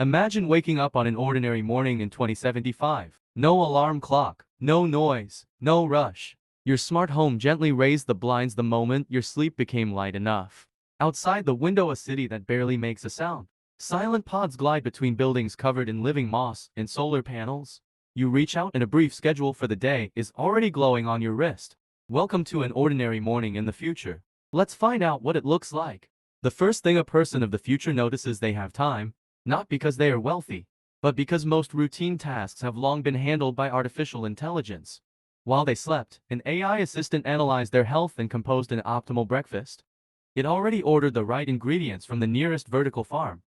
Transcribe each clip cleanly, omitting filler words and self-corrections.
Imagine waking up on an ordinary morning in 2075. No alarm clock, no noise, no rush. Your smart home gently raised the blinds the moment your sleep became light enough. Outside the window, a city that barely makes a sound. Silent pods glide between buildings covered in living moss and solar panels. You reach out and a brief schedule for the day is already glowing on your wrist. Welcome to an ordinary morning in the future. Let's find out what it looks like. The first thing a person of the future notices, they have time, not because they are wealthy, but because most routine tasks have long been handled by artificial intelligence. While they slept, an AI assistant analyzed their health and composed an optimal breakfast. It already ordered the right ingredients from the nearest vertical farm.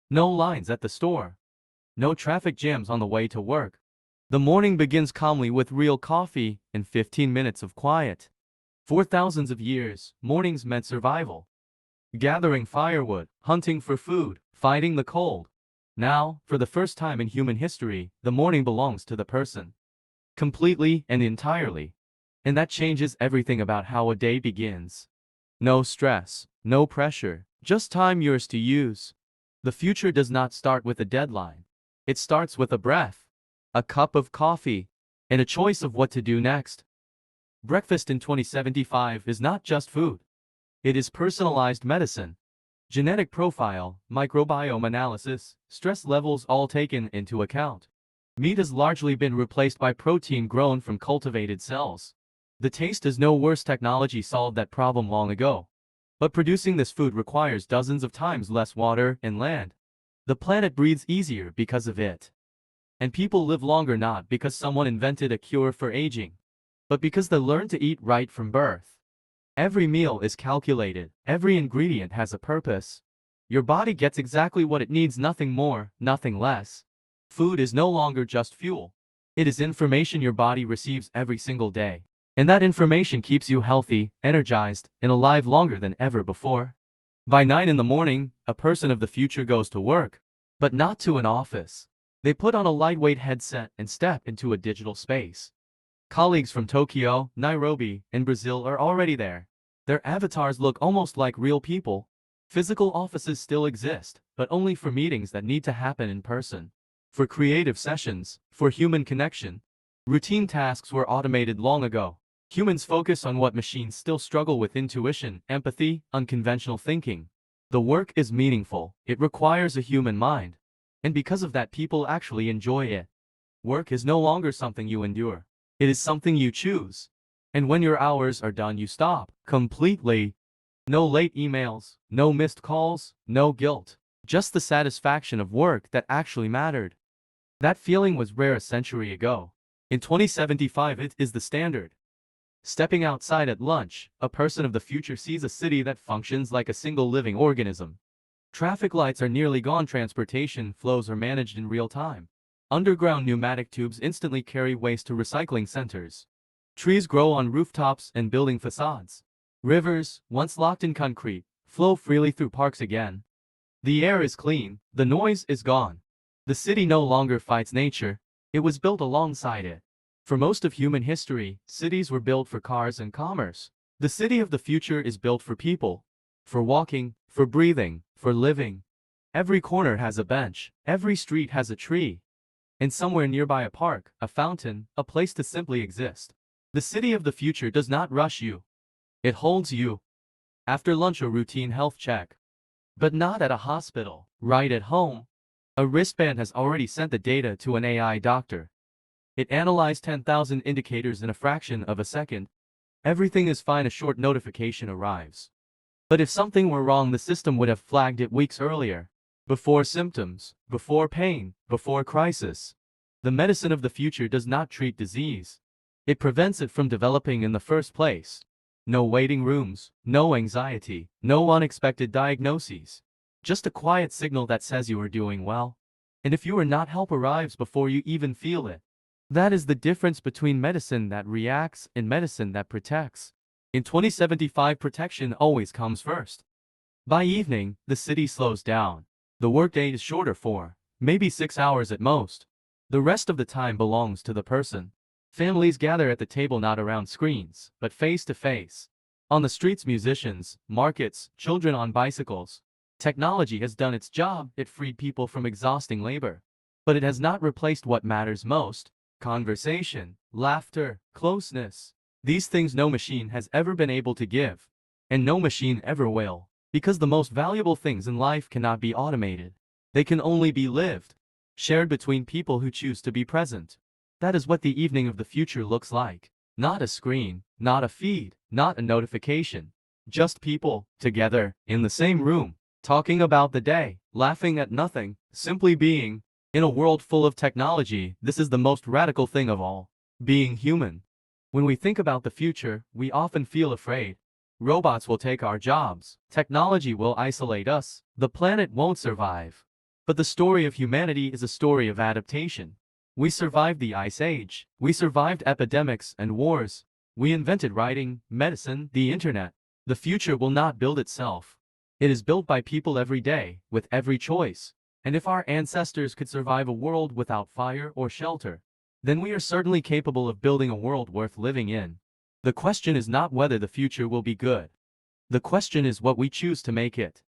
No lines at the store. No traffic jams on the way to work. The morning begins calmly with real coffee and 15 minutes of quiet. For thousands of years, mornings meant survival. Gathering firewood, hunting for food, fighting the cold. Now, for the first time in human history, the morning belongs to the person. Completely and entirely. And that changes everything about how a day begins. No stress, no pressure, just time yours to use. The future does not start with a deadline. It starts with a breath, a cup of coffee, and a choice of what to do next. Breakfast in 2075 is not just food. It is personalized medicine. Genetic profile, microbiome analysis, stress levels all taken into account. Meat has largely been replaced by protein grown from cultivated cells. The taste is no worse. Technology solved that problem long ago. But producing this food requires dozens of times less water and land. The planet breathes easier because of it. And people live longer not because someone invented a cure for aging, but because they learned to eat right from birth. Every meal is calculated, every ingredient has a purpose. Your body gets exactly what it needs, nothing more, nothing less. Food is no longer just fuel. It is information your body receives every single day. And that information keeps you healthy, energized, and alive longer than ever before. By 9 in the morning, a person of the future goes to work, but not to an office. They put on a lightweight headset and step into a digital space. Colleagues from Tokyo, Nairobi, and Brazil are already there. Their avatars look almost like real people. Physical offices still exist, but only for meetings that need to happen in person. For creative sessions, for human connection. Routine tasks were automated long ago. Humans focus on what machines still struggle with: intuition, empathy, unconventional thinking. The work is meaningful. It requires a human mind. And because of that, people actually enjoy it. Work is no longer something you endure. It is something you choose. And when your hours are done, you stop completely. No late emails, no missed calls, no guilt. Just the satisfaction of work that actually mattered. That feeling was rare a century ago. In 2075, it is the standard. Stepping outside at lunch, a person of the future sees a city that functions like a single living organism. Traffic lights are nearly gone. Transportation flows are managed in real time. Underground pneumatic tubes instantly carry waste to recycling centers. Trees grow on rooftops and building facades. Rivers, once locked in concrete, flow freely through parks again. The air is clean, the noise is gone. The city no longer fights nature, it was built alongside it. For most of human history, cities were built for cars and commerce. The city of the future is built for people. For walking, for breathing, for living. Every corner has a bench, every street has a tree. And somewhere nearby a park, a fountain, a place to simply exist. The city of the future does not rush you. It holds you. After lunch, a routine health check. But not at a hospital, right at home. A wristband has already sent the data to an AI doctor. It analyzed 10,000 indicators in a fraction of a second. Everything is fine. A short notification arrives. But if something were wrong, the system would have flagged it weeks earlier. Before symptoms, before pain, before crisis. The medicine of the future does not treat disease. It prevents it from developing in the first place. No waiting rooms, no anxiety, no unexpected diagnoses. Just a quiet signal that says you are doing well. And if you are not, help arrives before you even feel it. That is the difference between medicine that reacts and medicine that protects. In 2075, protection always comes first. By evening, the city slows down. The workday is shorter, 4, maybe 6 hours at most. The rest of the time belongs to the person. Families gather at the table not around screens, but face to face. On the streets, musicians, markets, children on bicycles. Technology has done its job, it freed people from exhausting labor. But it has not replaced what matters most: conversation, laughter, closeness. These things no machine has ever been able to give. And no machine ever will. Because the most valuable things in life cannot be automated. They can only be lived, shared between people who choose to be present. That is what the evening of the future looks like. Not a screen, not a feed, not a notification. Just people, together, in the same room, talking about the day, laughing at nothing, simply being. In a world full of technology, this is the most radical thing of all: being human. When we think about the future, we often feel afraid. Robots will take our jobs, technology will isolate us, the planet won't survive. But the story of humanity is a story of adaptation. We survived the Ice Age, we survived epidemics and wars, we invented writing, medicine, the internet. The future will not build itself. It is built by people every day, with every choice. And if our ancestors could survive a world without fire or shelter, then we are certainly capable of building a world worth living in. The question is not whether the future will be good. The question is what we choose to make it.